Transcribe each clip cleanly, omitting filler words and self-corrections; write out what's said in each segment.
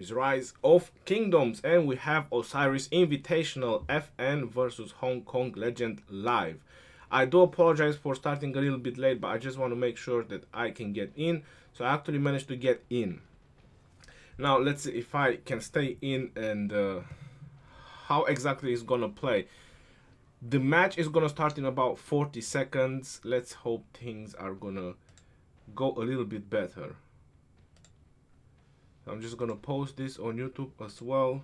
is Rise of Kingdoms, and we have Osiris Invitational FN versus Hong Kong Legend live. I do apologize for starting a little bit late, but I just want to make sure that I can get in. So I actually managed to get in. Now let's see if I can stay in and how exactly it's gonna play. The match is gonna start in about 40 seconds. Let's hope things are gonna go a little bit better. I'm just gonna post this on YouTube as well.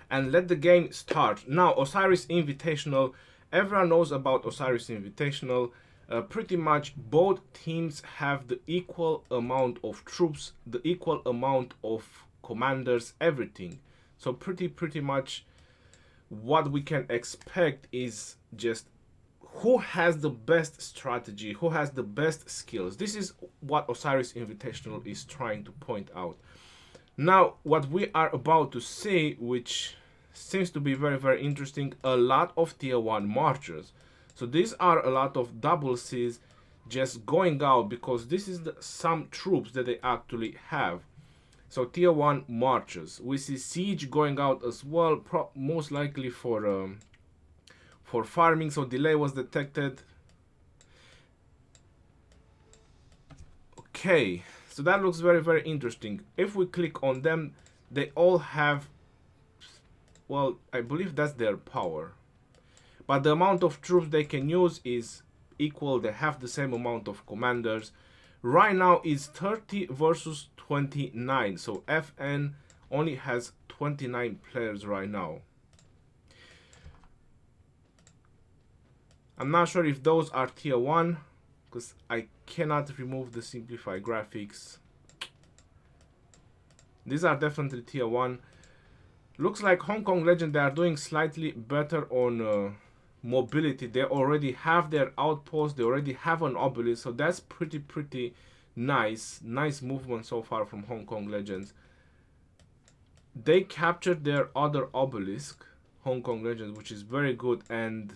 And let the game start. Now, Osiris Invitational. Everyone knows about Osiris Invitational. Pretty much both teams have the equal amount of troops, the equal amount of commanders, everything. So pretty much what we can expect is just who has the best strategy, who has the best skills. This is what Osiris Invitational is trying to point out. Now, what we are about to see, which seems to be very interesting, a lot of tier 1 marchers. So these are a lot of double C's just going out because this is some troops that they actually have. So tier 1 marchers. We see siege going out as well, most likely for farming. So delay was detected. Okay, so that looks very interesting. If we click on them, they all have, well, I believe that's their power. But the amount of troops they can use is equal. They have the same amount of commanders. Right now is 30 versus 29. So FN only has 29 players right now. I'm not sure if those are tier 1 because I cannot remove the simplify graphics. These are definitely tier 1. Looks like Hong Kong Legend, they are doing slightly better on mobility. They already have their outpost, they already have an obelisk, so that's pretty nice movement so far from Hong Kong Legends. They captured their other obelisk, Hong Kong Legends, which is very good, and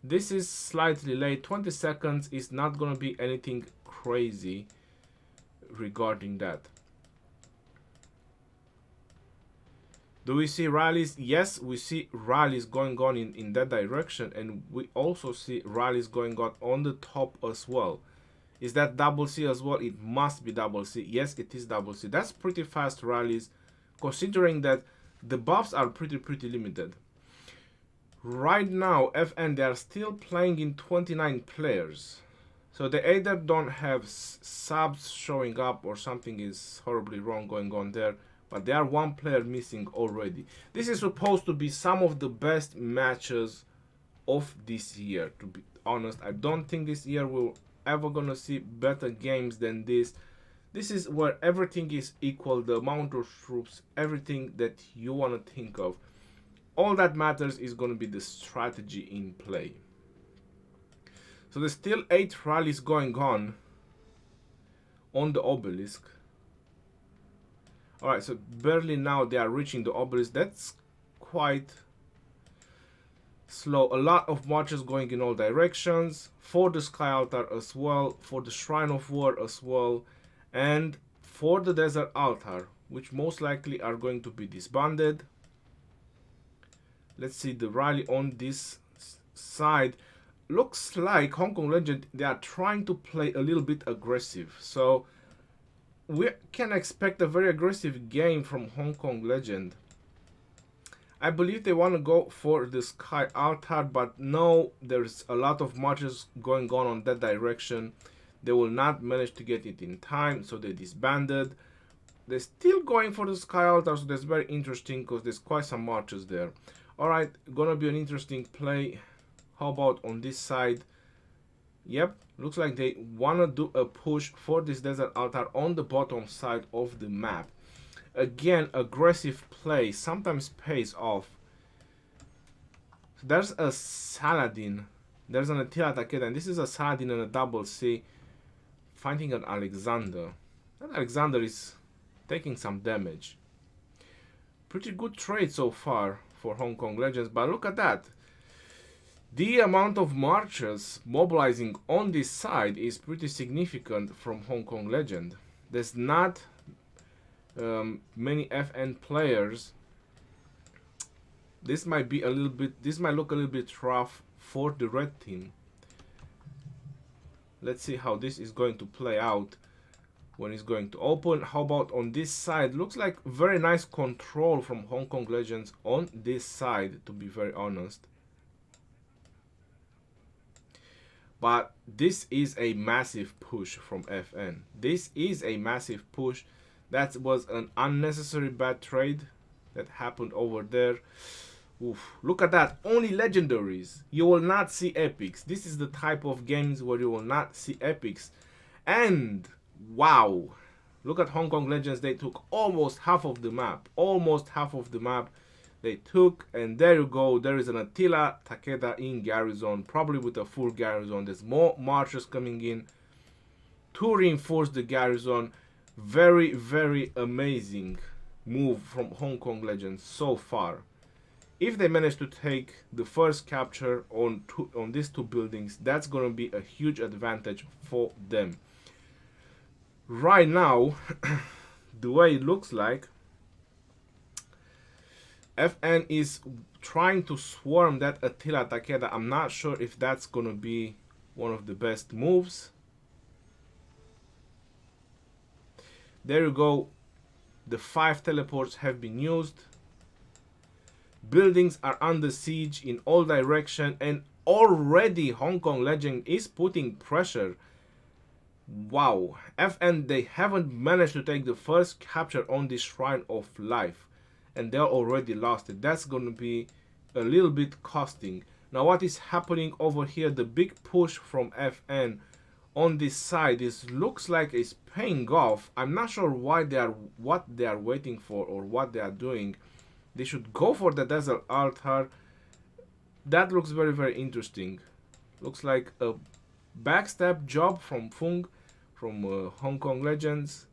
this is slightly late. 20 seconds is not gonna be anything crazy regarding that. Do we see rallies? Yes, we see rallies going on in that direction, and we also see rallies going on the top as well. Is that double C as well? It must be double C. Yes, it is double C. That's pretty fast rallies, considering that the buffs are pretty limited. Right now, FN, they are still playing in 29 players. So they either don't have subs showing up or something is horribly wrong going on there. But they are one player missing already. This is supposed to be some of the best matches of this year, to be honest. I don't think this year we're ever gonna see better games than this. This is where everything is equal, the amount of troops, everything that you want to think of. All that matters is going to be the strategy in play. So there's still 8 rallies going on the obelisk. Alright, so barely now they are reaching the obelisk. That's quite slow. A lot of marches going in all directions. For the Sky Altar as well. For the Shrine of War as well. And for the Desert Altar, which most likely are going to be disbanded. Let's see the rally on this side. Looks like Hong Kong Legend, they are trying to play a little bit aggressive. So we can expect a very aggressive game from Hong Kong Legend. I believe they want to go for the Sky Altar, but no, there's a lot of marches going on that direction. They will not manage to get it in time, so they disbanded. They're still going for the Sky Altar, so that's very interesting because there's quite some marches there. Alright, gonna be an interesting play. How about on this side? Yep, looks like they wanna do a push for this Desert Altar on the bottom side of the map. Again, aggressive play sometimes pays off. So there's a Saladin. There's an Attila Takeda, and this is a Saladin and a double C fighting an Alexander. That Alexander is taking some damage. Pretty good trade so far for Hong Kong Legends. But look at that. The amount of marchers mobilizing on this side is pretty significant from Hong Kong Legend. There's not many FN players. This might be a little bit. This might look a little bit rough for the red team. Let's see how this is going to play out when it's going to open. How about on this side? Looks like very nice control from Hong Kong Legends on this side, to be very honest. But this is a massive push from FN. This is a massive push. That was an unnecessary bad trade that happened over there. Oof. Look at that. Only legendaries. You will not see epics. This is the type of games where you will not see epics. And wow. Look at Hong Kong Legends. They took almost half of the map. Almost half of the map they took. And there you go. There is an Attila Takeda in Garrison. Probably with a full Garrison. There's more marchers coming in to reinforce the Garrison. Very, very amazing move from Hong Kong Legends so far. If they manage to take the first capture on these two buildings, that's going to be a huge advantage for them. Right now, the way it looks like, FN is trying to swarm that Attila Takeda. I'm not sure if that's going to be one of the best moves. There you go. The 5 teleports have been used. Buildings are under siege in all directions, and already Hong Kong Legend is putting pressure. Wow. FN, they haven't managed to take the first capture on this Shrine of Life, and they're already lost it. That's going to be a little bit costing. Now what is happening over here, the big push from FN on this side, is looks like it's paying off. I'm not sure what they are waiting for or what they are doing. They should go for the desert altar. That looks very, very interesting. Looks like a backstab job from Fung, from Hong Kong Legends.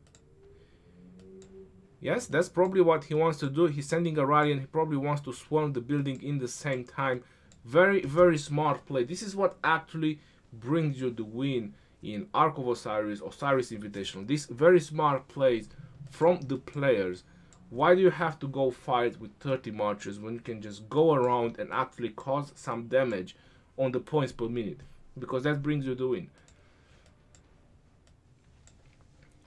Yes, that's probably what he wants to do. He's sending a rally and he probably wants to swarm the building in the same time. Very, very smart play. This is what actually brings you the win in Ark of Osiris, Osiris Invitational. These very smart plays from the players. Why do you have to go fight with 30 marchers when you can just go around and actually cause some damage on the points per minute? Because that brings you the win.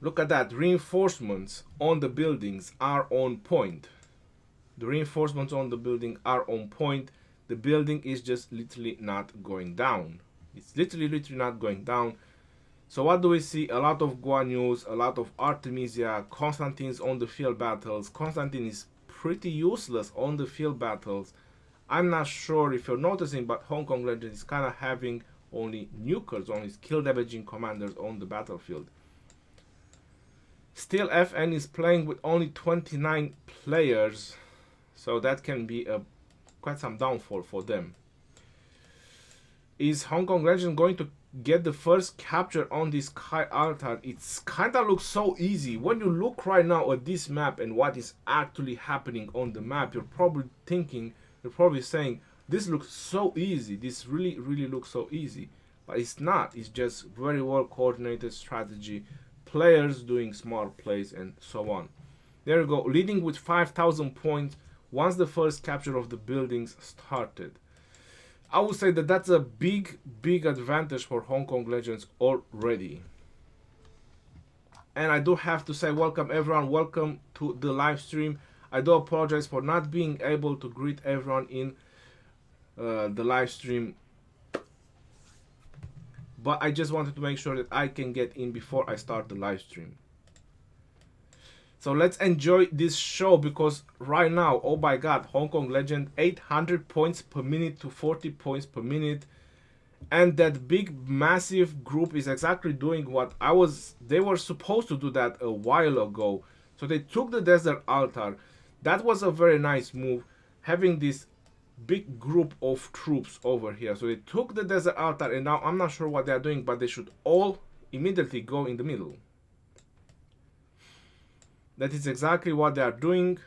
Look at that. Reinforcements on the buildings are on point. The reinforcements on the building are on point. The building is just literally not going down. It's literally not going down. So what do we see? A lot of Guan Yus, a lot of Artemisia, Constantine's on the field battles. Constantine is pretty useless on the field battles. I'm not sure if you're noticing, but Hong Kong Legend is kind of having only nukers, only skill damaging commanders on the battlefield. Still, FN is playing with only 29 players, so that can be quite some downfall for them. Is Hong Kong Legend going to get the first capture on this Kai altar? It's kind of looks so easy. When you look right now at this map and what is actually happening on the map, you're probably thinking, you're probably saying, this looks so easy. This really looks so easy. But it's not. It's just very well coordinated strategy, players doing smart plays, and so on. There you go, leading with 5,000 points once the first capture of the buildings started. I would say that that's a big advantage for Hong Kong Legends already. And I do have to say welcome everyone, welcome to the live stream. I do apologize for not being able to greet everyone in the live stream, but I just wanted to make sure that I can get in before I start the live stream. So let's enjoy this show, because right now, oh my god, Hong Kong Legend 800 points per minute to 40 points per minute. And that big massive group is exactly doing what they were supposed to do that a while ago. So they took the desert altar. That was a very nice move, having this big group of troops over here. So they took the desert altar, and now I'm not sure what they're doing, but they should all immediately go in the middle. That is exactly what they are doing.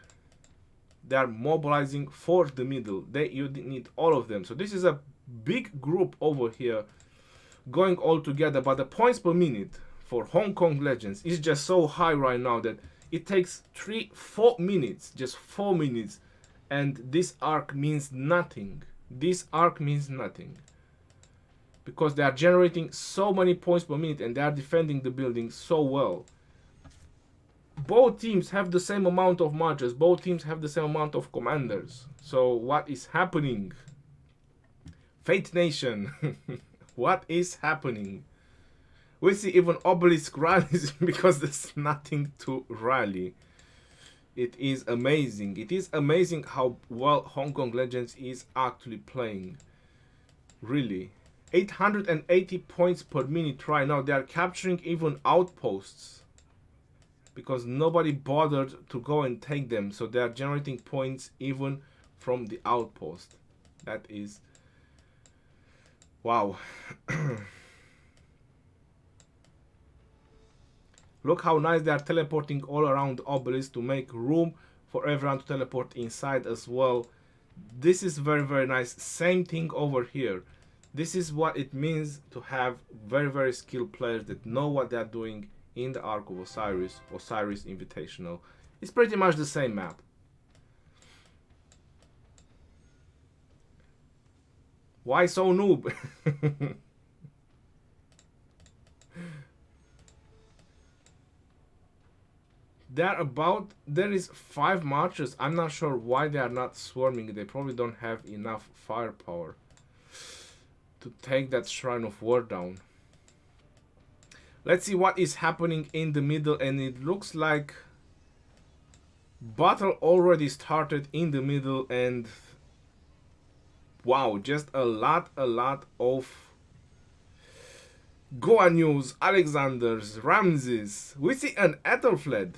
They are mobilizing for the middle. You need all of them. So this is a big group over here going all together. But the points per minute for Hong Kong Legends is just so high right now that it takes 4 minutes, just 4 minutes, and this arc means nothing. This arc means nothing because they are generating so many points per minute and they are defending the building so well. Both teams have the same amount of marches. Both teams have the same amount of commanders. So what is happening? Fate Nation. What is happening? We see even obelisk rallies because there's nothing to rally. It is amazing. It is amazing how well Hong Kong Legends is actually playing. Really. 880 points per minute right now. They are capturing even outposts because nobody bothered to go and take them. So they are generating points even from the outpost. That is... wow. Look how nice they are teleporting all around the obelisk to make room for everyone to teleport inside as well. This is very, very nice. Same thing over here. This is what it means to have very, very skilled players that know what they're doing in the Ark of Osiris, Osiris Invitational. It's pretty much the same map. Why so noob? There is 5 marchers. I'm not sure why they are not swarming. They probably don't have enough firepower to take that Shrine of War down. Let's see what is happening in the middle, and it looks like battle already started in the middle, and wow, just a lot of Goanyus, Alexanders, Ramses. We see an Ethelfled.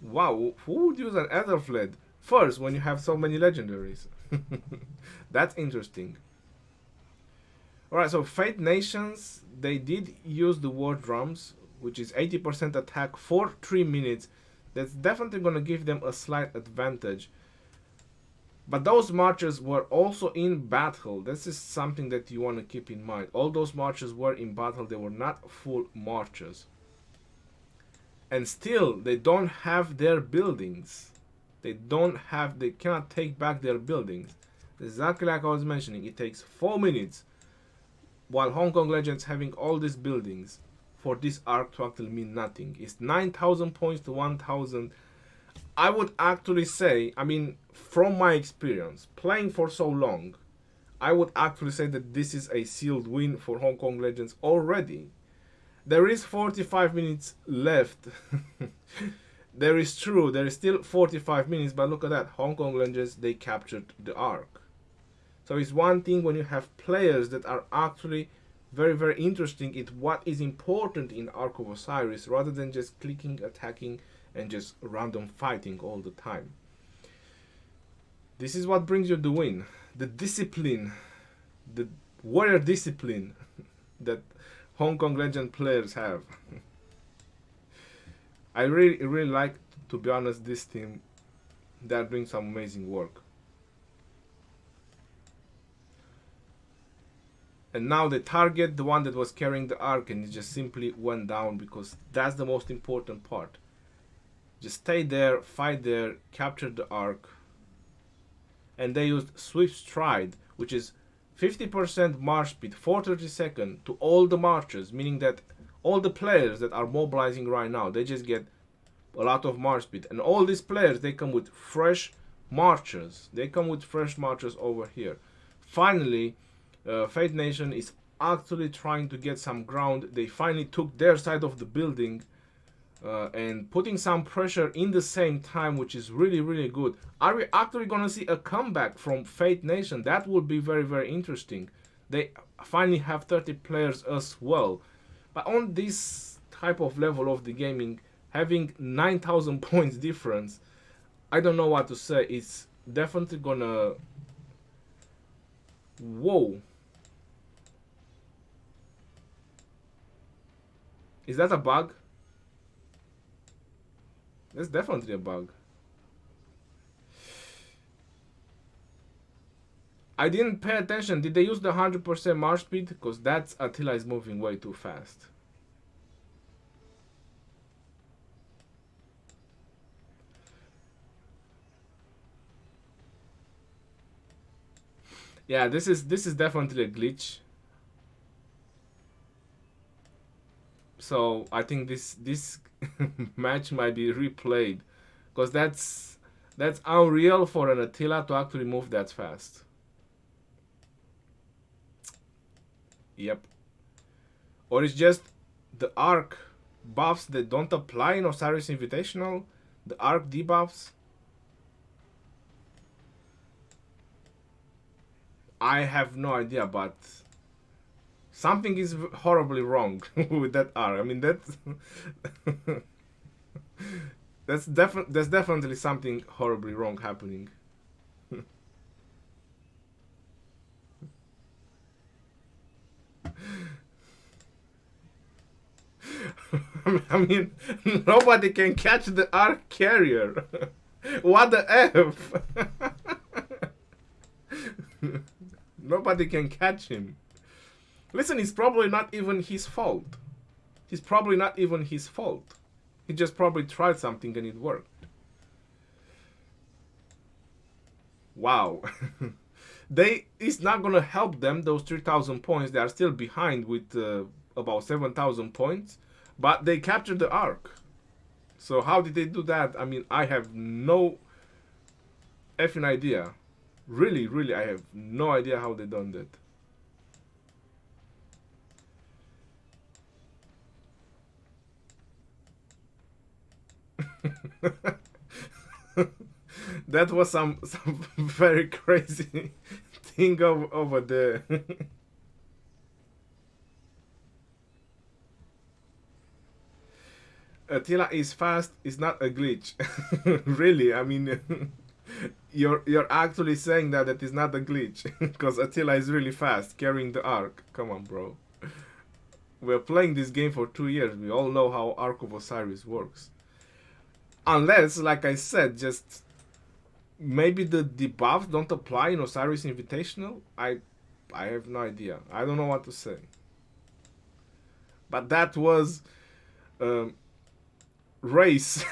Wow, who would use an Ethelfled first when you have so many legendaries? That's interesting. Alright, so Fate Nations, they did use the war drums, which is 80% attack for 3 minutes. That's definitely going to give them a slight advantage. But those marches were also in battle. This is something that you want to keep in mind. All those marches were in battle. They were not full marches. And still, they don't have their buildings. They cannot take back their buildings. Exactly like I was mentioning, it takes 4 minutes while Hong Kong Legends having all these buildings for this arc to actually mean nothing. It's 9,000 points to 1,000. I would actually say, I mean, from my experience, playing for so long, I would actually say that this is a sealed win for Hong Kong Legends already. There is 45 minutes left. There is still 45 minutes, but look at that. Hong Kong Legends, they captured the arc. So it's one thing when you have players that are actually very, very interesting in what is important in Ark of Osiris, rather than just clicking, attacking, and just random fighting all the time. This is what brings you the win. The discipline, the warrior discipline that Hong Kong Legend players have. I really like, to be honest, this team. They're doing some amazing work. And now they target the one that was carrying the arc, and it just simply went down, because that's the most important part. Just stay there, fight there, capture the arc. And they used Swift Stride, which is 50% march speed for 30 seconds to all the marchers, meaning that all the players that are mobilizing right now, they just get a lot of march speed. And all these players, they come with fresh marchers. They come with fresh marchers over here. Finally, Fate Nation is actually trying to get some ground. They finally took their side of the building and putting some pressure in the same time, which is really good. Are we actually going to see a comeback from Fate Nation? That would be very interesting. They finally have 30 players as well. But on this type of level of the gaming, having 9,000 points difference, I don't know what to say. It's definitely gonna... Whoa. Is that a bug? That's definitely a bug. I didn't pay attention. Did they use the 100% march speed? Because that's Attila is moving way too fast. Yeah, this is definitely a glitch. So I think this match might be replayed, because that's unreal for an Attila to actually move that fast. Yep. Or it's just the arc buffs that don't apply in Osiris Invitational, the arc debuffs. I have no idea, but something is horribly wrong with that arc. I mean, that's definitely something horribly wrong happening. I mean, nobody can catch the arc carrier. What the F? Nobody can catch him. Listen, it's probably not even his fault. It's probably not even his fault. He just probably tried something and it worked. Wow. It's not gonna help them, those 3,000 points. They are still behind with about 7,000 points. But they captured the arc. So how did they do that? I mean, I have no effing idea. Really, I have no idea how they done that. That was some very crazy thing over there. Attila is fast is not a glitch. Really, I mean, you're actually saying that is not a glitch, because Attila is really fast carrying the arc. Come on, bro. We're playing this game for 2 years. We all know how Arc of Osiris works. Unless, like I said, just maybe the debuffs don't apply in Osiris Invitational. I have no idea. I don't know what to say. But that was race.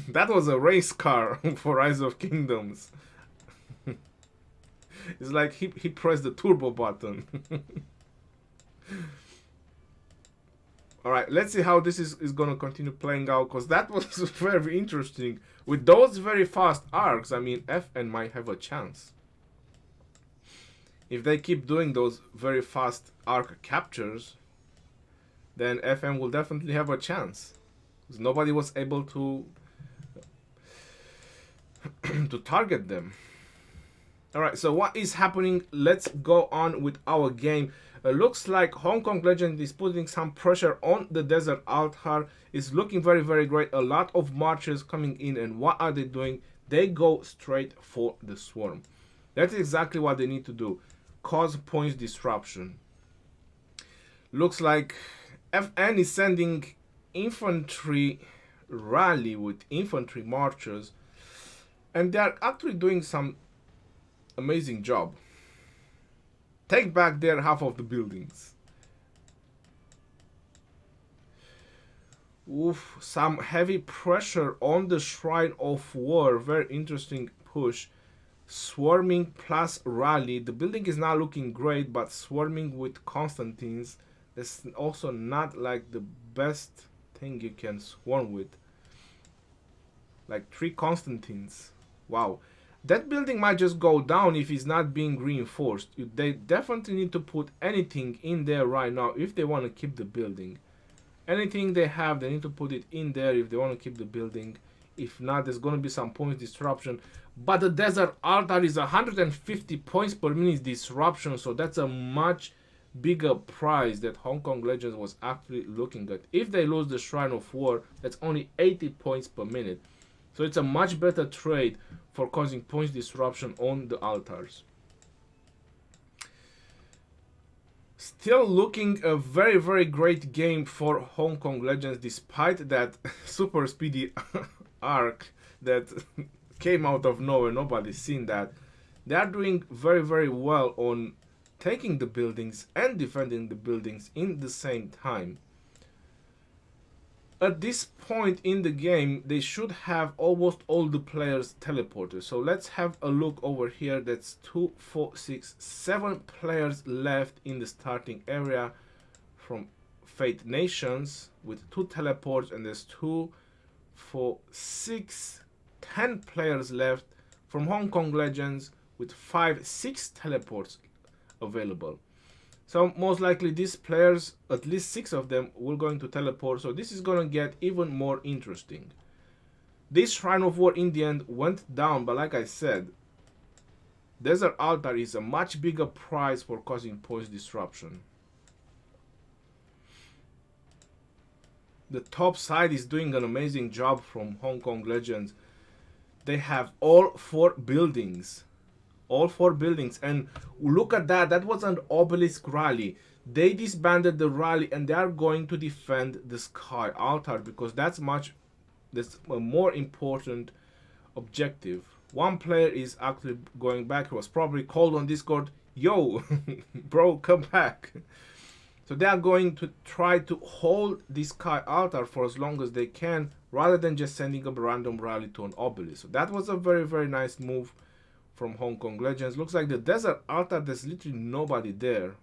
That was a race car for Rise of Kingdoms. It's like he pressed the turbo button. Alright, let's see how this is going to continue playing out, because that was very interesting. With those very fast arcs, I mean, FN might have a chance. If they keep doing those very fast arc captures, then FN will definitely have a chance. Because nobody was able to to target them. Alright, so what is happening? Let's go on with our game. Looks like Hong Kong Legend is putting some pressure on the Desert Altar. It's looking very great. A lot of marches coming in, and what are they doing? They go straight for the swarm. That's exactly what they need to do. Cause points disruption. Looks like FN is sending infantry rally with infantry marchers, and they are actually doing some amazing job. Take back their half of the buildings. Oof, some heavy pressure on the Shrine of War. Very interesting push. Swarming plus rally. The building is not looking great, but swarming with Constantines is also not like the best thing you can swarm with. Like 3 Constantines. Wow. That building might just go down if it's not being reinforced. They definitely need to put anything in there right now if they want to keep the building. Anything they have, they need to put it in there if they want to keep the building. If not, there's going to be some points disruption. But the Desert Altar is 150 points per minute disruption, so that's a much bigger prize that Hong Kong Legends was actually looking at. If they lose the Shrine of War, that's only 80 points per minute. So it's a much better trade for causing points disruption on the altars. Still looking a very great game for Hong Kong Legends, despite that super speedy arc that came out of nowhere. Nobody's seen that. They are doing very, very well on taking the buildings and defending the buildings in the same time. At this point in the game, they should have almost all the players teleported. So let's have a look over here. That's 2, 4, 6, 7 players left in the starting area from Fate Nations with 2 teleports, and there's 2, 4, 6, 10 players left from Hong Kong Legends with 5, 6 teleports available. So most likely these players, at least 6 of them, will going to teleport. So this is going to get even more interesting. This Shrine of War in the end went down, but like I said, Desert Altar is a much bigger prize for causing points disruption. The top side is doing an amazing job from Hong Kong Legends. They have all 4 buildings. All 4 buildings, and look at that. That was an obelisk rally. They disbanded the rally and they are going to defend the Sky Altar because that's a more important objective. One player is actually going back. He was probably called on Discord, yo bro, come back. So they are going to try to hold the Sky Altar for as long as they can, rather than just sending a random rally to an obelisk. So that was a very, very nice move from Hong Kong Legends. Looks like the Desert Altar, there's literally nobody there.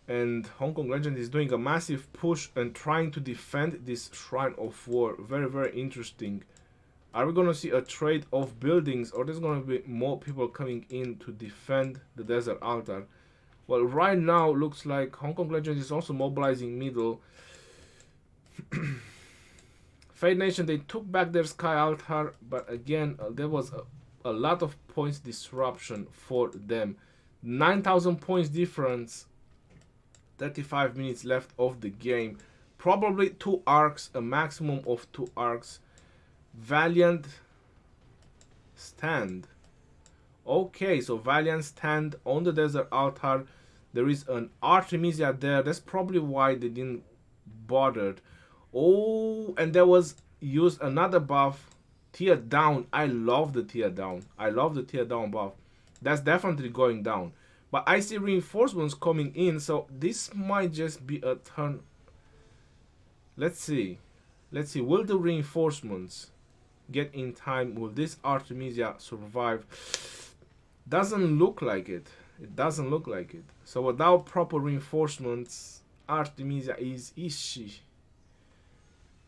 And Hong Kong Legends is doing a massive push and trying to defend this Shrine of War. Very, very interesting. Are we going to see a trade of buildings, or there's going to be more people coming in to defend the Desert Altar? Well, right now looks like Hong Kong Legends is also mobilizing middle. Fate Nation, they took back their Sky Altar, but again, there was a lot of points disruption for them. 9,000 points difference, 35 minutes left of the game. Probably 2 arcs, a maximum of 2 arcs. Valiant stand. Okay, so Valiant stand on the Desert Altar. There is an Artemisia there. That's probably why they didn't bother. Oh, and there was used another buff, tear down. I love the tear down. I love the tear down buff. That's definitely going down. But I see reinforcements coming in, so this might just be a turn. Let's see. Let's see. Will the reinforcements get in time? Will this Artemisia survive? Doesn't look like it. It doesn't look like it. So without proper reinforcements, Artemisia is she?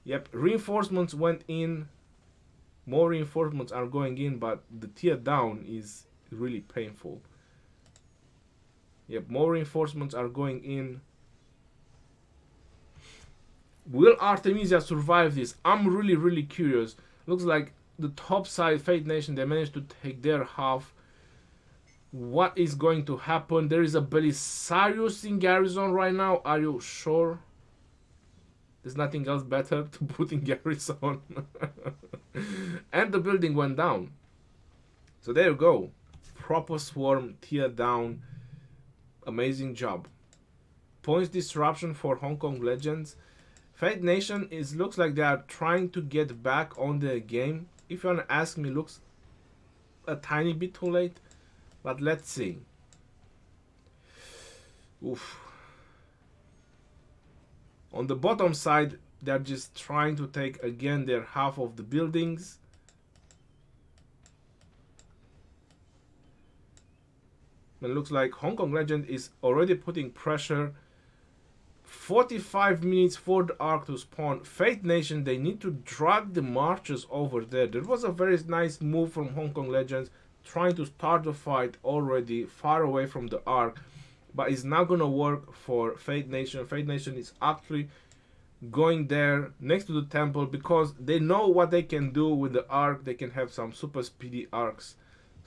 Yep, reinforcements went in. More reinforcements are going in, but the tear down is really painful. Yep, more reinforcements are going in. Will Artemisia survive this? I'm really, really curious. Looks like the top side, Fate Nation, they managed to take their half. What is going to happen? There is a Belisarius in Garrison right now. Are you sure? There's nothing else better to put in Garrison. And the building went down. So there you go. Proper swarm, tear down. Amazing job. Points disruption for Hong Kong Legends. Fate Nation looks like they are trying to get back on the game. If you want to ask me, looks a tiny bit too late. But let's see. Oof. On the bottom side, they're just trying to take again their half of the buildings. It looks like Hong Kong Legend is already putting pressure. 45 minutes for the arc to spawn. Fate Nation, they need to drag the marchers over there. There was a very nice move from Hong Kong Legends trying to start the fight already far away from the arc. But it's not going to work for Fate Nation. Fate Nation is actually going there next to the temple because they know what they can do with the arc. They can have some super speedy arcs.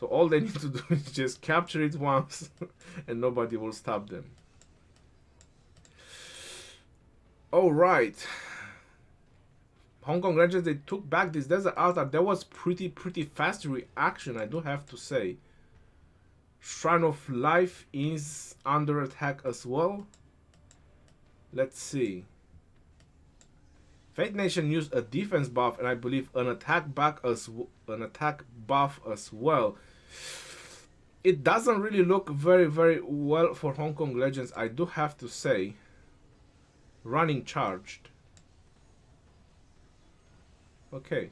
So all they need to do is just capture it once and nobody will stop them. Alright. Hong Kong Legends, they took back this Desert Altar. That was pretty fast reaction, I do have to say. Shrine of Life is under attack as well. Let's see. Fate Nation used a defense buff and I believe an attack buff as well. It doesn't really look very well for Hong Kong Legends, I do have to say. Running charged. Okay.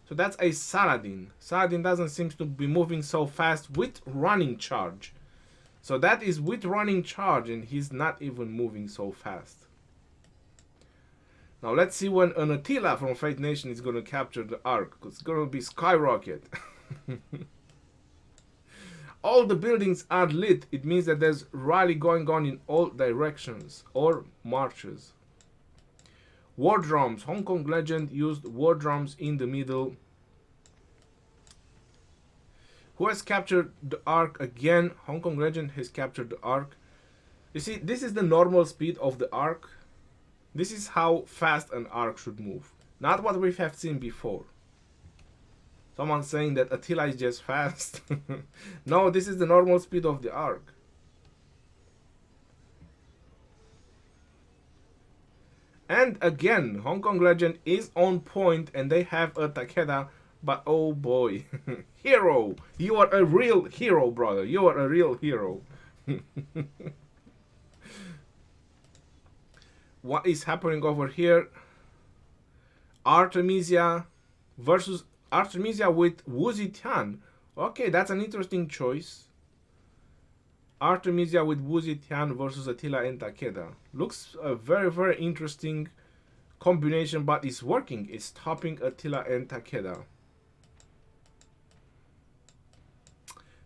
So that's a Saladin. Saladin doesn't seem to be moving so fast with running charge. So that is with running charge and he's not even moving so fast. Now let's see when an Attila from Fate Nation is going to capture the Ark. It's going to be skyrocket. All the buildings are lit. It means that there's rally going on in all directions or marches. War drums. Hong Kong Legend used war drums in the middle. Who has captured the Ark again? Hong Kong Legend has captured the Ark. You see, this is the normal speed of the Ark. This is how fast an Ark should move. Not what we have seen before. Someone saying that Attila is just fast. No, this is the normal speed of the Ark. And again, Hong Kong Legend is on point and they have a Takeda, but oh boy. Hero! You are a real hero, brother. You are a real hero. What is happening over here? Artemisia versus Artemisia with Wu Zetian. Okay, that's an interesting choice. Artemisia with Wu Zetian versus Attila and Takeda. Looks a very interesting combination, but it's working. It's stopping Attila and Takeda.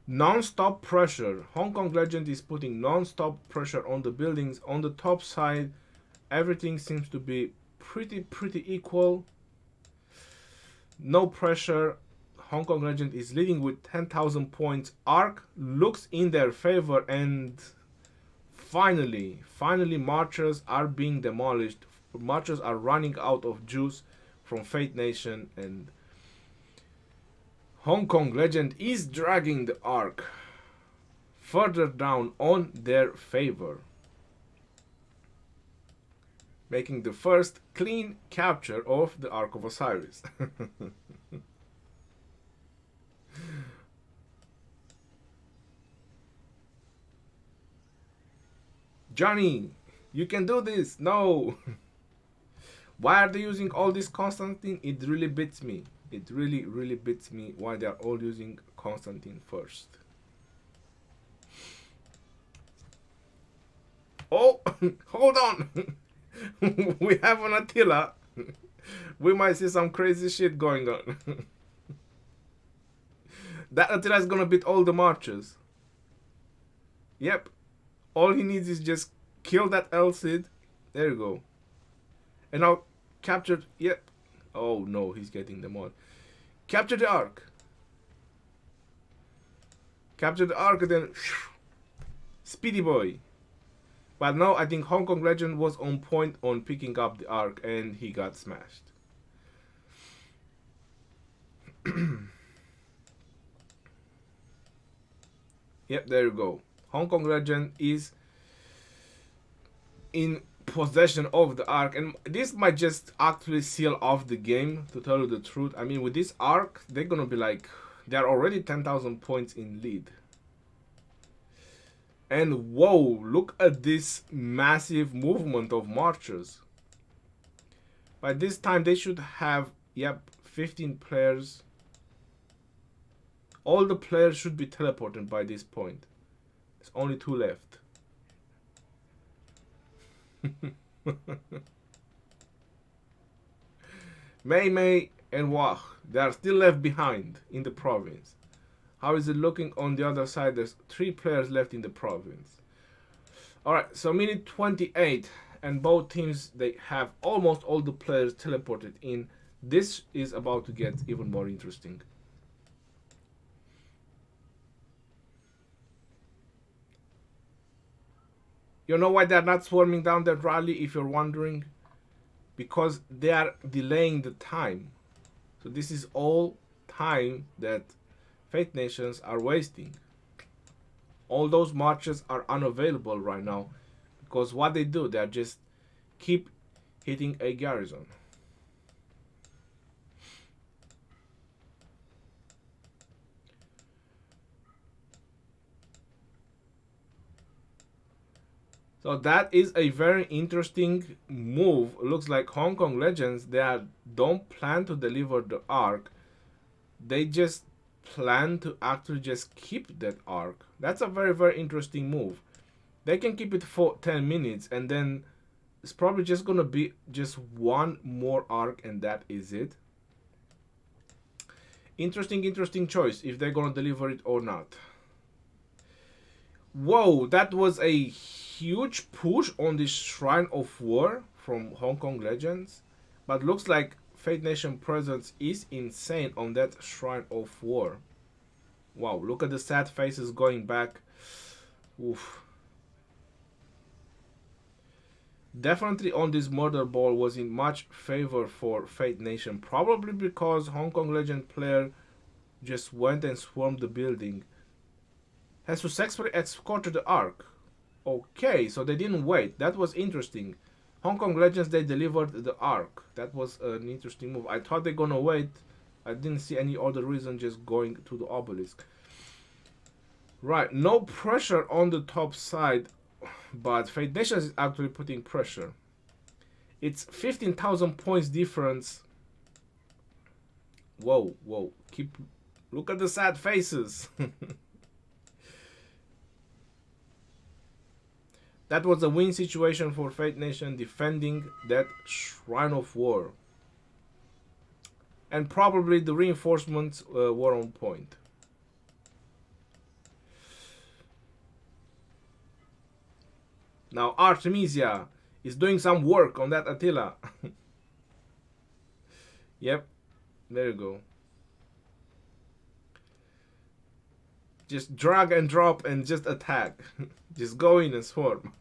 Non-stop pressure. Hong Kong Legend is putting non-stop pressure on the buildings. On the top side, everything seems to be pretty equal. No pressure. Hong Kong Legend is leading with 10,000 points. Ark looks in their favor and finally marchers are being demolished. Marchers are running out of juice from Fate Nation and Hong Kong Legend is dragging the Ark further down on their favor, making the first clean capture of the Ark of Osiris. Johnny, you can do this. No. Why are they using all this Constantine? It really beats me. It really beats me why they are all using Constantine first. Oh, hold on. We have an Attila. We might see some crazy shit going on. That Attila is gonna beat all the marches. Yep. All he needs is just kill that El Cid. There you go. And now captured. Yep. Oh no, he's getting them all. Capture the Ark. Capture the Ark and then speedy boy. But now I think Hong Kong Legend was on point on picking up the Ark and he got smashed. Yep, there you go. Hong Kong Legend is in possession of the Ark, and this might just actually seal off the game, to tell you the truth. I mean, with this Ark, they're gonna be like, they're already 10,000 points in lead. And whoa, look at this massive movement of marchers. By this time, they should have, yep, 15 players. All the players should be teleported by this point. There's only 2 left. Mei Mei and Wah, they are still left behind in the province. How is it looking on the other side? There's 3 players left in the province. Alright, so minute 28 and both teams, they have almost all the players teleported in. This is about to get even more interesting. You know why they're not swarming down that rally, if you're wondering? Because they are delaying the time. So this is all time that Fate Nations are wasting. All those marches are unavailable right now. Because what they do, they're just keep hitting a garrison. So that is a very interesting move. Looks like Hong Kong Legends, don't plan to deliver the arc. They just plan to actually just keep that arc. That's a very, very interesting move. They can keep it for 10 minutes and then it's probably just gonna be just one more arc and that is it. Interesting choice if they're gonna deliver it or not. Whoa, that was a huge push on this Shrine of War from Hong Kong Legends. But looks like Fate Nation presence is insane on that Shrine of War. Wow, look at the sad faces going back. Oof. Definitely on this murder ball was in much favor for Fate Nation. Probably because Hong Kong Legend player just went and swarmed the building. Has successfully escorted the arc. Okay, so they didn't wait. That was interesting. Hong Kong Legends, they delivered the arc. That was an interesting move. I thought they're gonna wait. I didn't see any other reason just going to the obelisk. Right, no pressure on the top side, but Fate Nation is actually putting pressure. It's 15,000 points difference. Whoa, look at the sad faces. That was a win situation for Fate Nation defending that Shrine of War. And probably the reinforcements were on point. Now Artemisia is doing some work on that Attila. Yep, there you go. Just drag and drop and just attack. Just go in and swarm.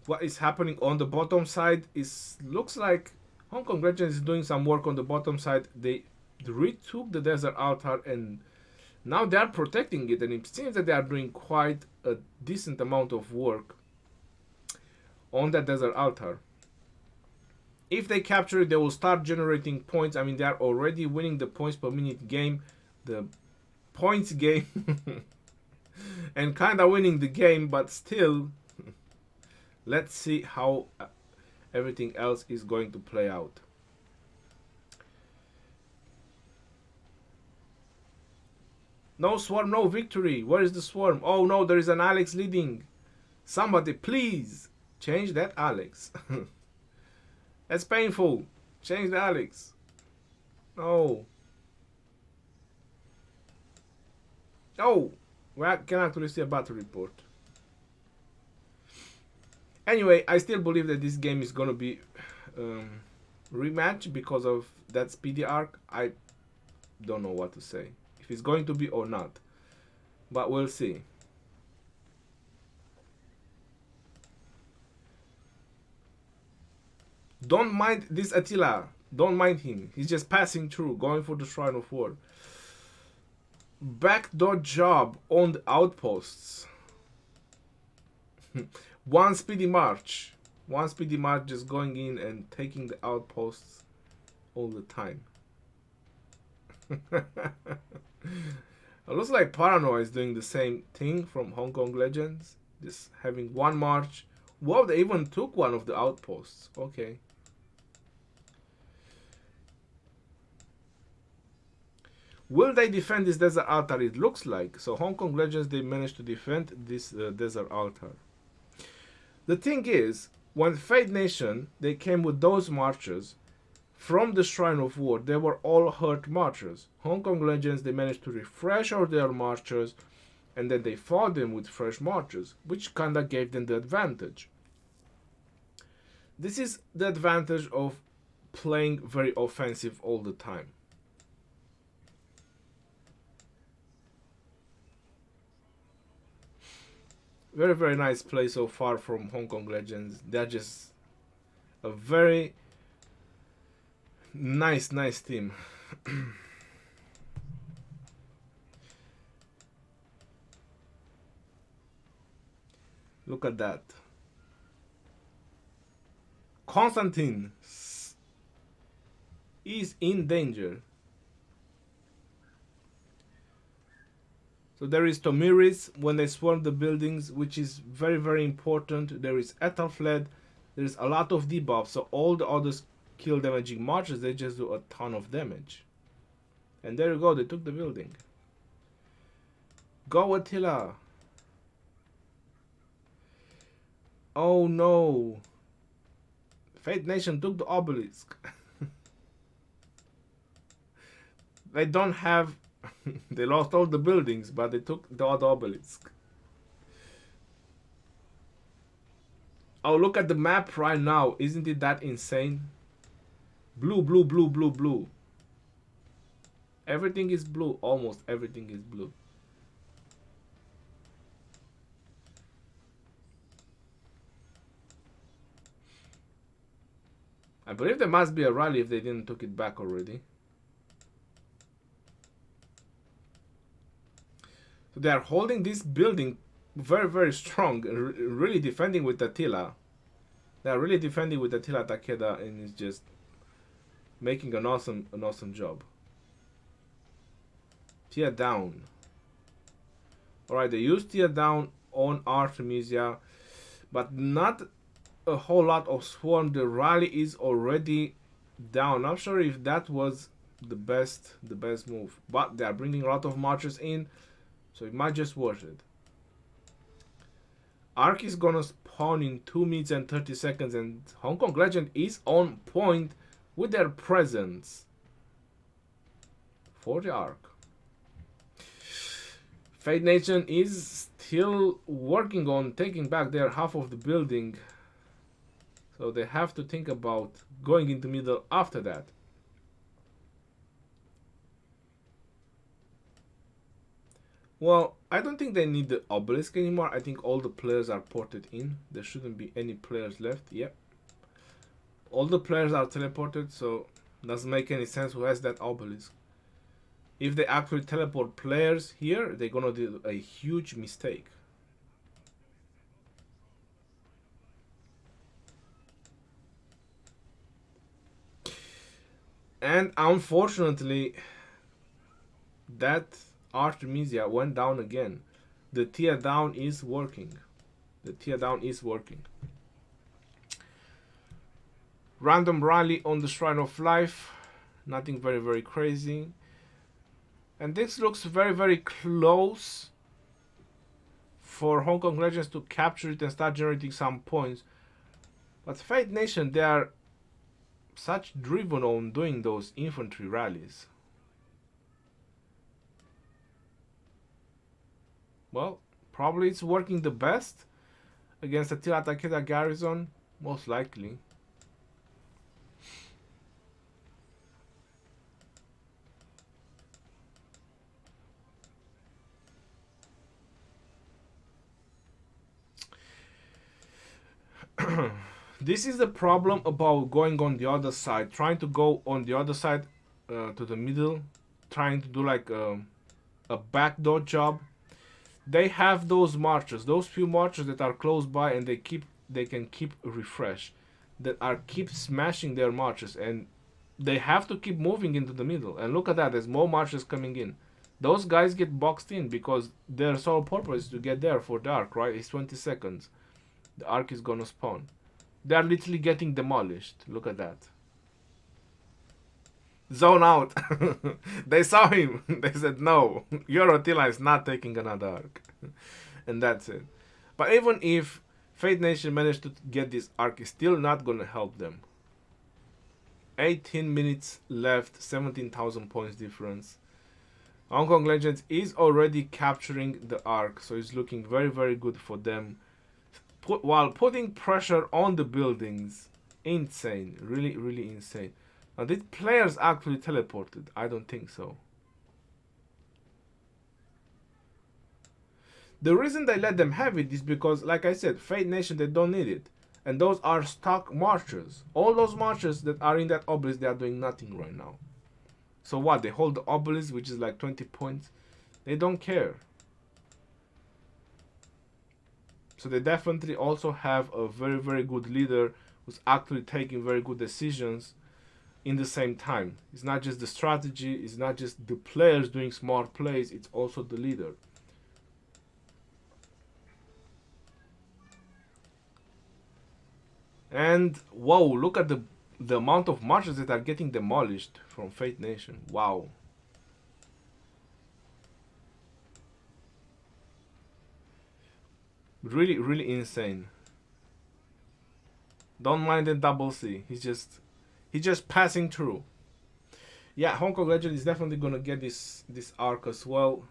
What is happening on the bottom side is looks like Hong Kong Legends is doing some work on the bottom side. They retook the desert altar and now they are protecting it, and it seems that they are doing quite a decent amount of work on that desert altar. If they capture it, they will start generating points. I mean, they are already winning the points per minute game, the points game, and kind of winning the game, but still, let's see how everything else is going to play out. No swarm, no victory. Where is the swarm? Oh no, there is an Alex leading. Somebody, please change that Alex. That's painful. Change the Alex. No. Oh, we can actually see a battle report. Anyway, I still believe that this game is gonna be rematch because of that speedy arc. I don't know what to say. If it's going to be or not. But we'll see. Don't mind this Attila. Don't mind him. He's just passing through, going for the Shrine of War. Backdoor job on the outposts. One speedy march. One speedy march just going in and taking the outposts all the time. It looks like Paranoia is doing the same thing from Hong Kong Legends. Just having one march. Whoa, they even took one of the outposts. Okay. Will they defend this desert altar? It looks like. So Hong Kong Legends, they managed to defend this desert altar. The thing is, when Fate Nation, they came with those marchers from the Shrine of War, they were all hurt marchers. Hong Kong Legends, they managed to refresh all their marchers, and then they fought them with fresh marchers, which kinda gave them the advantage. This is the advantage of playing very offensive all the time. Very, very nice play so far from Hong Kong Legends. They're just a very nice team. Look at that. Constantine is in danger. So there is Tomiris when they swarm the buildings, which is very, very important. There is Ethelfled. There is a lot of debuffs. So all the others kill damaging marches. They just do a ton of damage. And there you go. They took the building. Go Attila. Oh no. Fate Nation took the obelisk. They don't have... They lost all the buildings, but they took the other obelisk. Oh, look at the map right now. Isn't it that insane? Blue, blue, blue, blue, blue. Everything is blue. Almost everything is blue. I believe there must be a rally if they didn't took it back already. So they are holding this building very, very strong, really defending with Attila. They are really defending with Attila Takeda, and is just making an awesome job. Tear down. Alright, they used tear down on Artemisia, but not a whole lot of swarm. The rally is already down. Not sure if that was the best move, but they are bringing a lot of marchers in, so it might just worth it. Ark is gonna spawn in 2 minutes and 30 seconds, and Hong Kong Legend is on point with their presence for the Ark. Fate Nation is still working on taking back their half of the building, so they have to think about going into middle after that. Well, I don't think they need the obelisk anymore. I think all the players are ported in. There shouldn't be any players left. Yep. All the players are teleported, so doesn't make any sense who has that obelisk. If they actually teleport players here, they're gonna do a huge mistake. And unfortunately, that Artemisia went down again. The tear down is working. The tear down is working. Random rally on the Shrine of Life. Nothing very, very crazy. And this looks very, very close for Hong Kong Legends to capture it and start generating some points. But Fate Nation, they are such driven on doing those infantry rallies. Well, probably it's working the best against Attila Takeda Garrison, most likely. This is the problem about going on the other side, trying to go on the other side to the middle, trying to do like a backdoor job. They have those marchers, those few marchers that are close by, and they can keep refresh, that are keep smashing their marchers, and they have to keep moving into the middle. And look at that, there's more marchers coming in. Those guys get boxed in because their sole purpose is to get there for the Ark, right? It's 20 seconds. The Ark is gonna spawn. They are literally getting demolished. Look at that. Zone out. They saw him. They said, no, your Attila is not taking another Ark. And that's it. But even if Fate Nation managed to get this Ark, it's still not going to help them. 18 minutes left, 17,000 points difference. Hong Kong Legends is already capturing the Ark, so it's looking very, very good for them. While putting pressure on the buildings. Insane. Really, really insane. Now, did players actually teleported? I don't think so. The reason they let them have it is because, like I said, Fate Nation, they don't need it. And those are stock marchers. All those marchers that are in that obelisk, they are doing nothing right now. So what? They hold the obelisk, which is like 20 points. They don't care. So they definitely also have a very, very good leader who's actually taking very good decisions in the same time. It's not just the strategy, it's not just the players doing smart plays, it's also the leader. And whoa, look at the amount of marches that are getting demolished from Fate Nation. Wow. Really, really insane. Don't mind the double C. He's just passing through. Yeah, Hong Kong Legend is definitely gonna get this arc as well.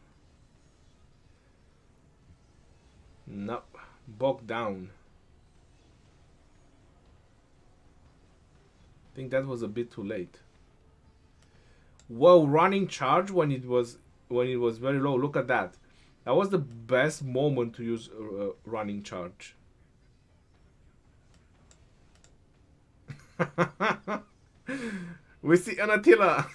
No, bogged down. I think that was a bit too late. Whoa, running charge when it was very low. Look at that. That was the best moment to use running charge. We see an Attila.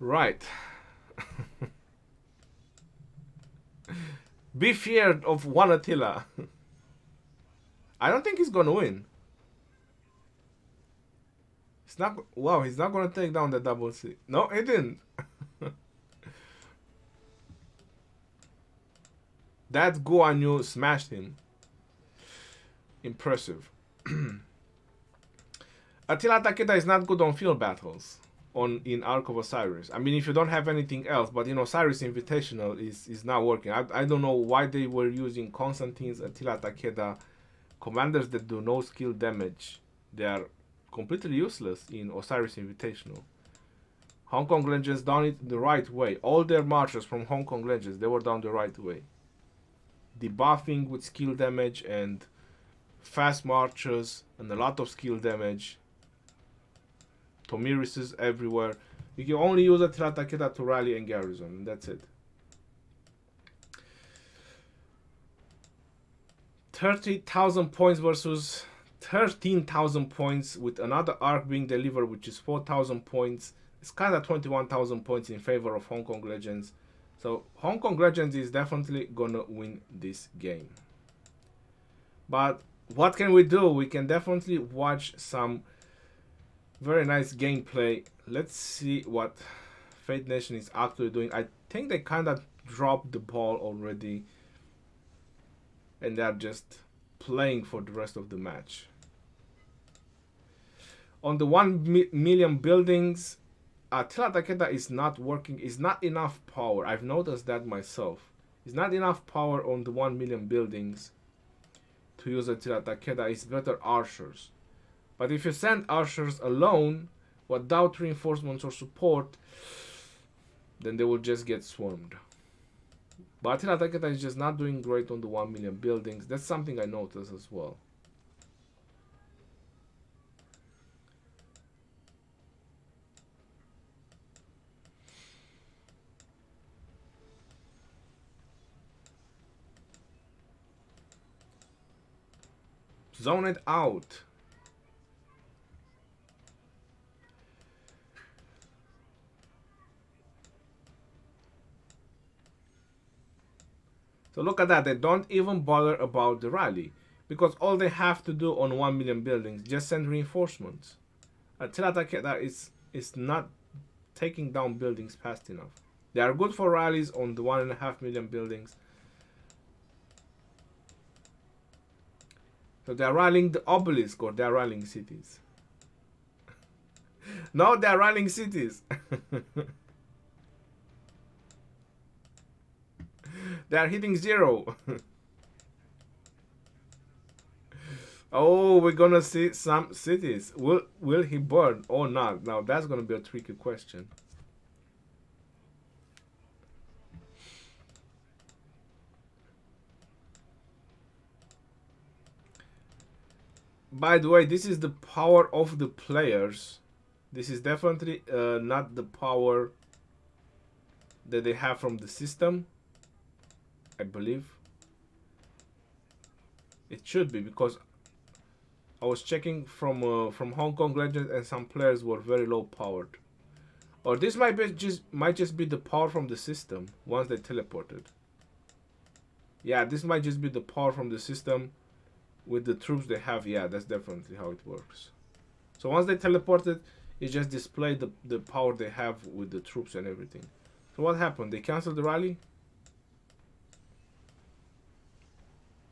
Right. Be feared of one Attila. I don't think he's gonna win. It's not. Wow, he's not gonna take down the double C. No, he didn't. That Guan Yu smashed him. Impressive. Attila Takeda is not good on field battles in Ark of Osiris. I mean, if you don't have anything else, but you know, Osiris Invitational is not working. I don't know why they were using Constantine's Attila Takeda commanders that do no skill damage. They are completely useless in Osiris Invitational. Hong Kong Legends done it the right way. All their marches from Hong Kong Legends, they were done the right way. Debuffing with skill damage and fast marches and a lot of skill damage. Tomirises everywhere. You can only use Attila Takeda to rally and Garrison, and that's it. 30,000 points versus 13,000 points with another arc being delivered, which is 4,000 points. It's kind of 21,000 points in favor of Hong Kong Legends. So Hong Kong Legends is definitely gonna win this game. But what can we do? We can definitely watch some very nice gameplay. Let's see what Fate Nation is actually doing. I think they kind of dropped the ball already. And they're just playing for the rest of the match. On the 1 million buildings, Attila Takeda is not working. Is not enough power. I've noticed that myself. It's not enough power on the 1 million buildings to use Attila Takeda. It's better archers. But if you send archers alone without reinforcements or support, then they will just get swarmed. But Attila Takeda is just not doing great on the 1 million buildings. That's something I noticed as well. Zone it out. So look at that, they don't even bother about the rally. Because all they have to do on 1 million buildings, just send reinforcements. Attila Takeda is not taking down buildings fast enough. They are good for rallies on the 1.5 million buildings. So they are rallying the obelisk, or they are rallying cities. No, they are rallying cities. They are hitting 0. Oh, we're gonna see some cities. Will he burn or not? Now that's gonna be a tricky question. By the way, this is the power of the players. This is definitely not the power that they have from the system. I believe. It should be, because I was checking from Hong Kong Legends and some players were very low powered. Or this might just be the power from the system once they teleported. Yeah, this might just be the power from the system with the troops they have. Yeah, that's definitely how it works. So once they teleported, it just displayed the power they have with the troops and everything. So what happened? They canceled the rally?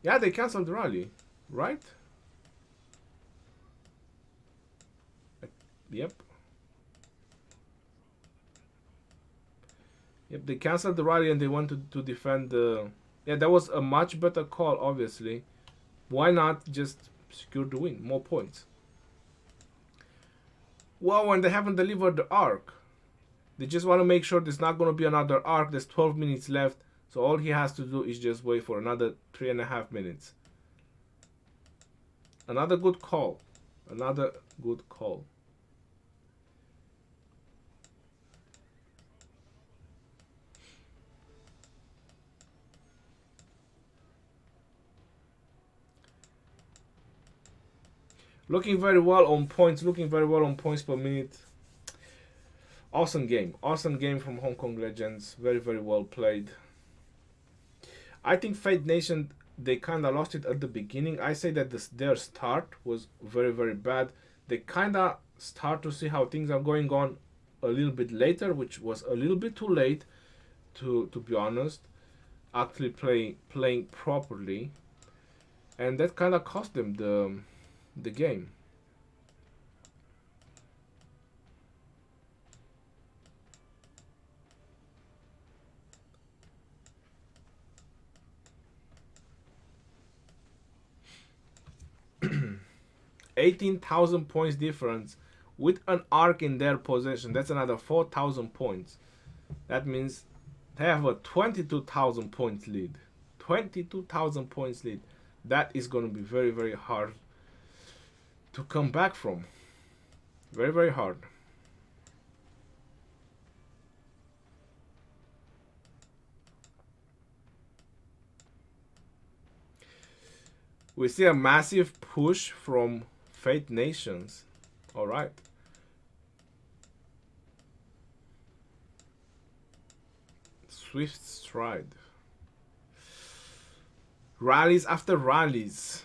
Yeah, they canceled the rally, right? Yep. Yep, they canceled the rally and they wanted to defend the... Yeah, that was a much better call, obviously. Why not just secure the win? More points. Well, when they haven't delivered the arc, they just want to make sure there's not going to be another arc. There's 12 minutes left, so all he has to do is just wait for another 3.5 minutes. Another good call. Another good call. Looking very well on points. Looking very well on points per minute. Awesome game. Awesome game from Hong Kong Legends. Very, very well played. I think Fate Nation, they kind of lost it at the beginning. I say that their start was very, very bad. They kind of start to see how things are going on a little bit later, which was a little bit too late, to be honest, actually playing properly. And that kind of cost them the game. $18,000 points difference with an arc in their possession. That's another 4,000 points. That means they have a 22,000 points lead. 22,000 points lead. That is going to be very, very hard to come back from. Very, very hard. We see a massive push from Fate Nations. All right. Swift stride. Rallies after rallies.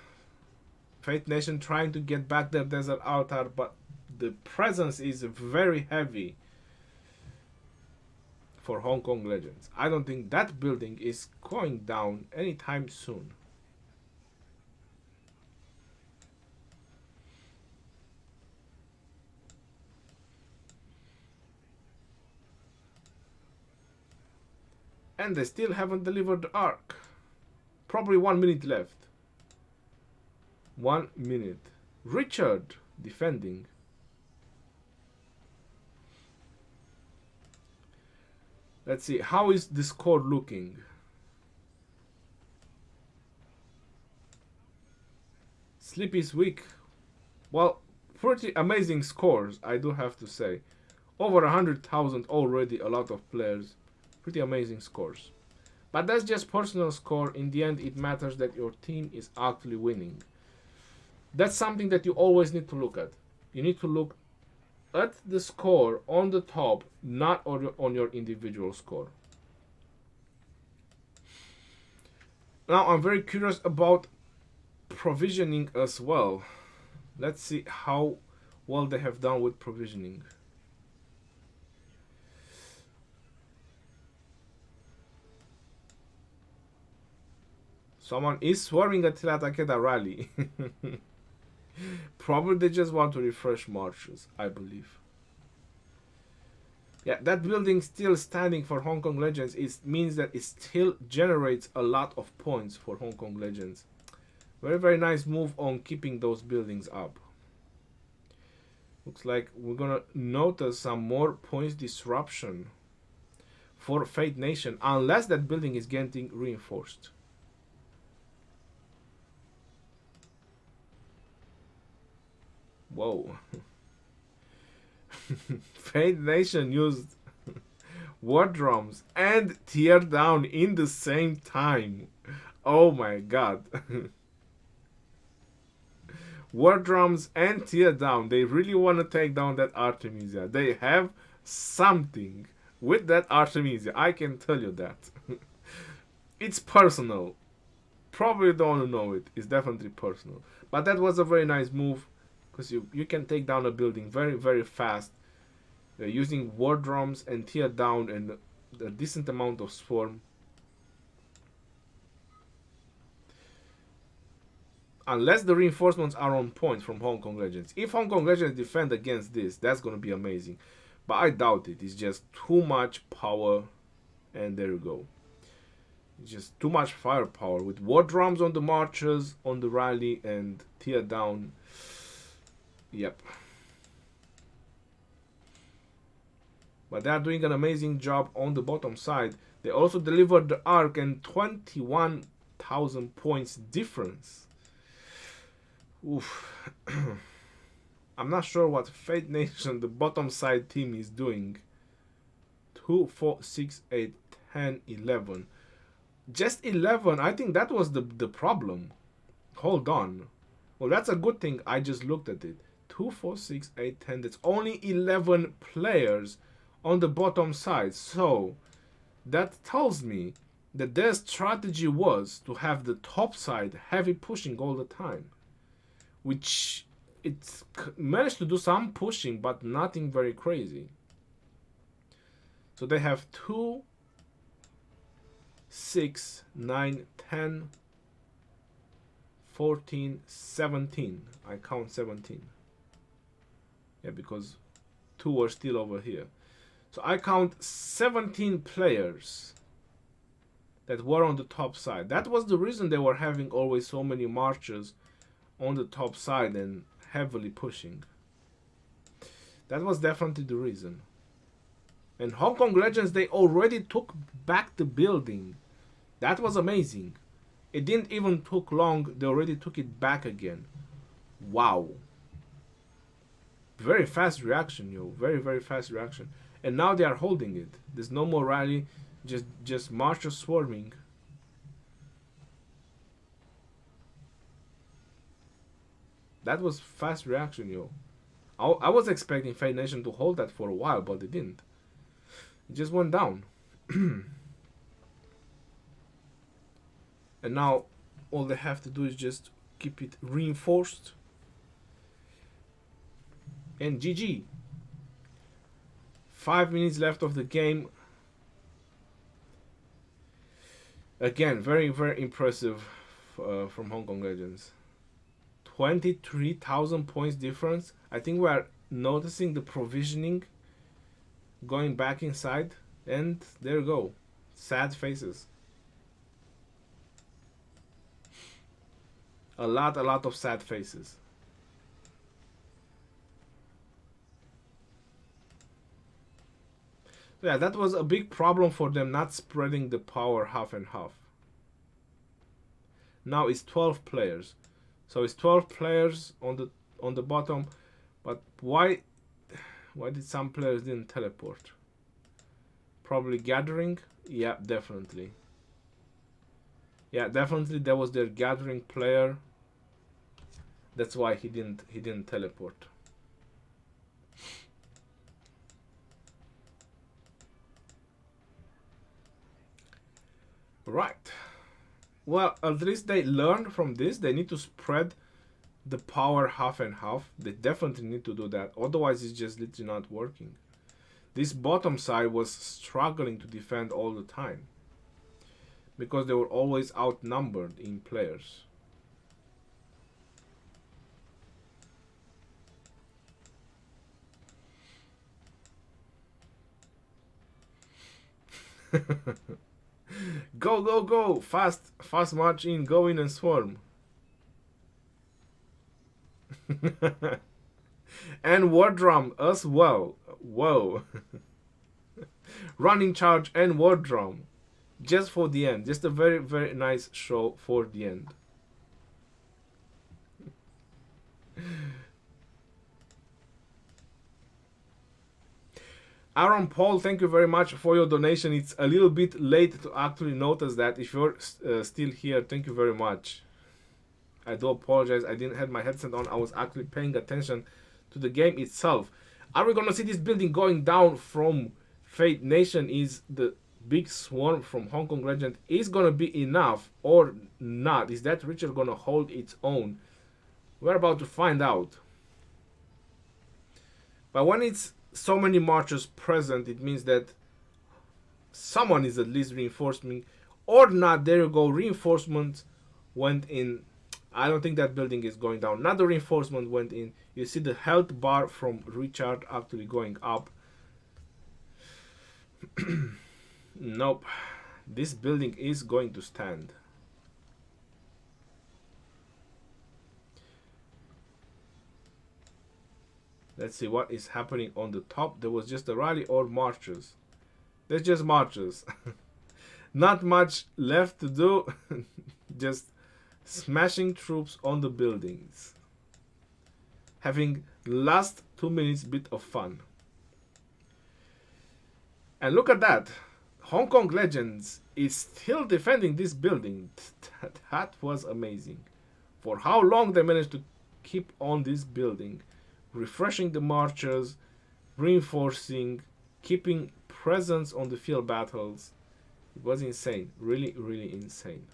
Fate Nation trying to get back their desert altar, but the presence is very heavy for Hong Kong Legends. I don't think that building is going down anytime soon. And they still haven't delivered the arc. Probably 1 minute left. 1 minute. Richard defending. Let's see. How is the score looking? Sleepy's weak. Well, pretty amazing scores, I do have to say. Over 100,000 already, a lot of players. Pretty amazing scores. But that's just personal score. In the end, it matters that your team is actually winning. That's something that you always need to look at. You need to look at the score on the top, not on your individual score. Now, I'm very curious about provisioning as well. Let's see how well they have done with provisioning. Someone is swearing at Takeda rally. Probably they just want to refresh marches, I believe. Yeah, that building still standing for Hong Kong Legends. It means that it still generates a lot of points for Hong Kong Legends. Very, very nice move on keeping those buildings up. Looks like we're gonna notice some more points disruption for Fate Nation, unless that building is getting reinforced. Whoa. Fate Nation used war drums and tear down in the same time. Oh my god. War drums and tear down. They really want to take down that Artemisia. They have something with that Artemisia. I can tell you that. It's personal. Probably don't know it. It's definitely personal. But that was a very nice move, because you can take down a building very, very fast using war drums and tear down and a decent amount of swarm. Unless the reinforcements are on point from Hong Kong Legends. If Hong Kong Legends defend against this, that's going to be amazing. But I doubt it. It's just too much power. And there you go. It's just too much firepower. With war drums on the marches, on the rally, and tear down. Yep. But they are doing an amazing job on the bottom side. They also delivered the arc and 21,000 points difference. Oof. I'm not sure what Fate Nation, the bottom side team, is doing. 2, 4, 6, 8, 10, 11. Just 11. I think that was the problem. Hold on. Well, that's a good thing. I just looked at it. 2, 4, 6, 8, 10. That's only 11 players on the bottom side. So that tells me that their strategy was to have the top side heavy pushing all the time, which it's managed to do some pushing, but nothing very crazy. So they have 2, 6, 9, 10, 14, 17. I count 17. Yeah, because 2 are still over here. So I count 17 players that were on the top side. That was the reason they were having always so many marches on the top side and heavily pushing. That was definitely the reason. And Hong Kong Legends, they already took back the building. That was amazing. It didn't even took long. They already took it back again. Wow. Very fast reaction, yo. Very, very fast reaction. And now they are holding it. There's no more rally. Just marchers swarming. That was fast reaction, yo. I was expecting Fate Nation to hold that for a while, but they didn't. It just went down. And now all they have to do is just keep it reinforced. And GG. 5 minutes left of the game. Again, very, very impressive from Hong Kong Legends. 23,000 points difference. I think we are noticing the provisioning going back inside. And there you go. Sad faces. A lot of sad faces. Yeah, that was a big problem for them, not spreading the power half and half. Now it's 12 players. So it's 12 players on the bottom, but why did some players didn't teleport? Probably gathering? Yeah, definitely. Yeah, definitely there was their gathering player. That's why he didn't teleport. Right. Well, at least they learned from this. They need to spread the power half and half. They definitely need to do that. Otherwise, it's just literally not working. This bottom side was struggling to defend all the time, because they were always outnumbered in players. Go, go, go! Fast march in, go in and swarm. And war drum as well. Whoa. Running charge and war drum. Just for the end. Just a very, very nice show for the end. Aaron Paul, thank you very much for your donation. It's a little bit late to actually notice that. If you're still here, thank you very much. I do apologize. I didn't have my headset on. I was actually paying attention to the game itself. Are we going to see this building going down from Fate Nation? Is the big swarm from Hong Kong Legend is going to be enough or not? Is that Richard going to hold its own? We're about to find out. But when it's so many marchers present, it means that someone is at least reinforcing or not. There you go. Reinforcement went in. I don't think that building is going down. Another reinforcement went in. You see the health bar from Richard actually going up. Nope. This building is going to stand. Let's see what is happening on the top. There was just a rally or marchers. There's just marchers. Not much left to do. Just smashing troops on the buildings. Having last 2 minutes bit of fun. And look at that. Hong Kong Legends is still defending this building. That was amazing. For how long they managed to keep on this building. Refreshing the marchers, reinforcing, keeping presence on the field battles. It was insane. Really, really insane.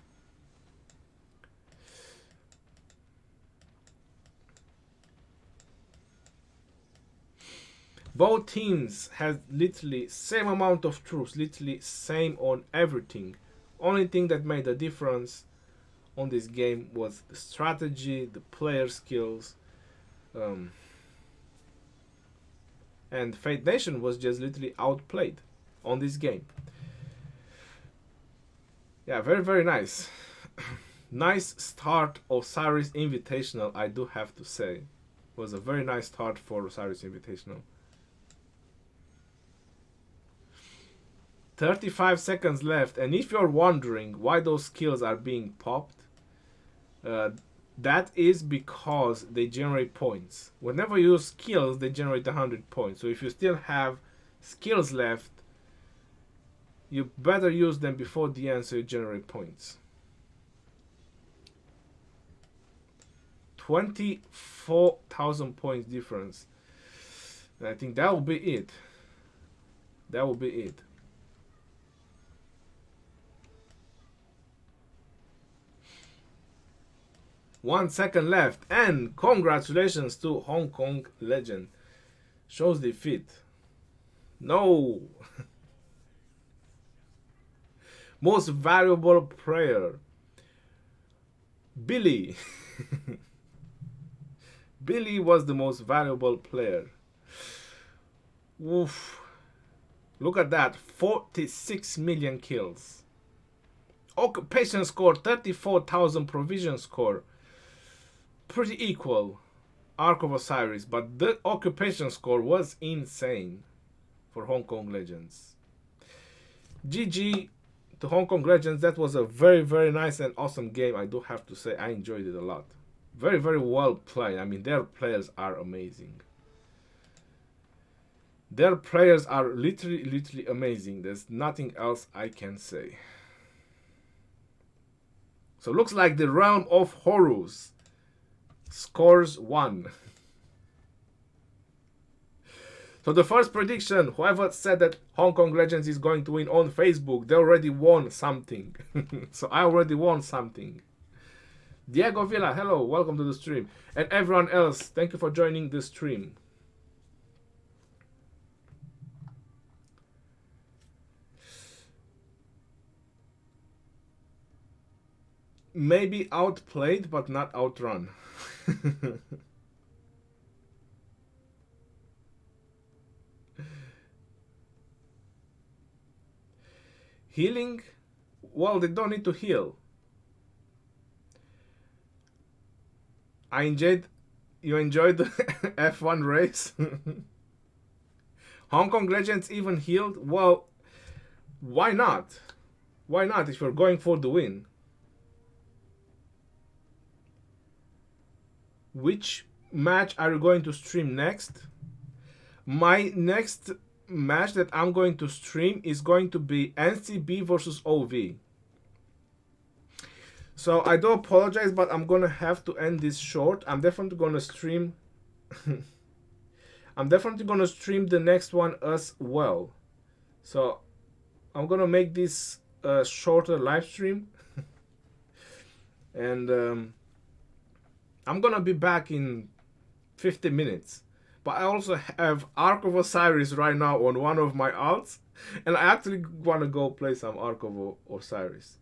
Both teams had literally same amount of troops, literally same on everything. Only thing that made a difference on this game was the strategy, the player skills. And Fate Nation was just literally outplayed on this game. Yeah, very, very nice. Nice start of OSIRIS Invitational, I do have to say. It was a very nice start for OSIRIS Invitational. 35 seconds left, and if you're wondering why those skills are being popped, that is because they generate points. Whenever you use skills, they generate 100 points. So if you still have skills left, you better use them before the end so you generate points. 24,000 points difference. And I think that will be it. That will be it. One second left, and congratulations to Hong Kong Legend. Shows defeat. No. Most valuable player. Billy. Billy was the most valuable player. Oof. Look at that. 46 million kills. Occupation score 34,000. Provision score. Pretty equal. Ark of Osiris, but the occupation score was insane for Hong Kong Legends. GG to Hong Kong Legends. That was a very, very nice and awesome game. I do have to say I enjoyed it a lot. Very, very well played. I mean, their players are amazing. Their players are literally amazing. There's nothing else I can say. So looks like the Realm of Horus scores 1. So the first prediction, whoever said that Hong Kong Legends is going to win on Facebook, they already won something. So I already won something. Diego Villa, hello, welcome to the stream. And everyone else, thank you for joining the stream. Maybe outplayed, but not outrun. Healing? Well, they don't need to heal. You enjoyed the F1 race? Hong Kong Legends even healed? Well, why not? Why not if you're going for the win? Which match are you going to stream next? My next match that I'm going to stream is going to be NCB versus OV. So I do apologize, but I'm gonna have to end this short. I'm definitely gonna stream. I'm definitely gonna stream the next one as well. So I'm gonna make this a shorter live stream, and I'm gonna be back in 50 minutes. But I also have Ark of Osiris right now on one of my alts, and I actually want to go play some Ark of Osiris.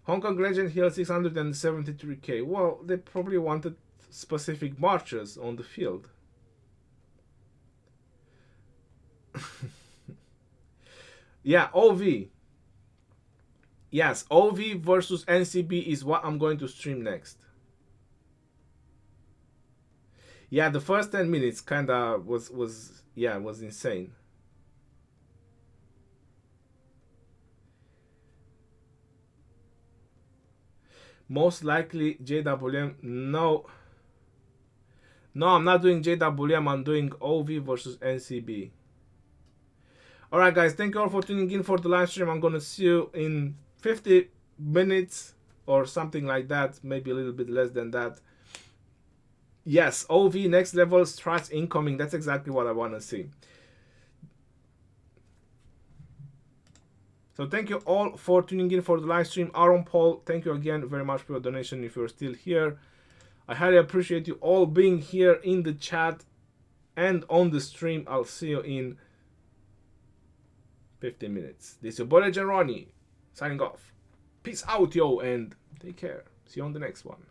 Hong Kong Legend Hill 673k. Well, they probably wanted specific marchers on the field. Yeah, OV. Yes, OV versus NCB is what I'm going to stream next. Yeah, the first 10 minutes kinda was insane. Most likely JWM. No, I'm not doing JWM. I'm doing OV versus NCB. Alright guys, thank you all for tuning in for the live stream. I'm gonna see you in 50 minutes or something like that, maybe a little bit less than that. Yes, OV next level strats incoming. That's exactly what I want to see. So thank you all for tuning in for the live stream. Aaron Paul, thank you again very much for your donation if you're still here. I highly appreciate you all being here in the chat and on the stream. I'll see you in 15 minutes. This is your boy Legend Ronnie signing off. Peace out, yo, and take care. See you on the next one.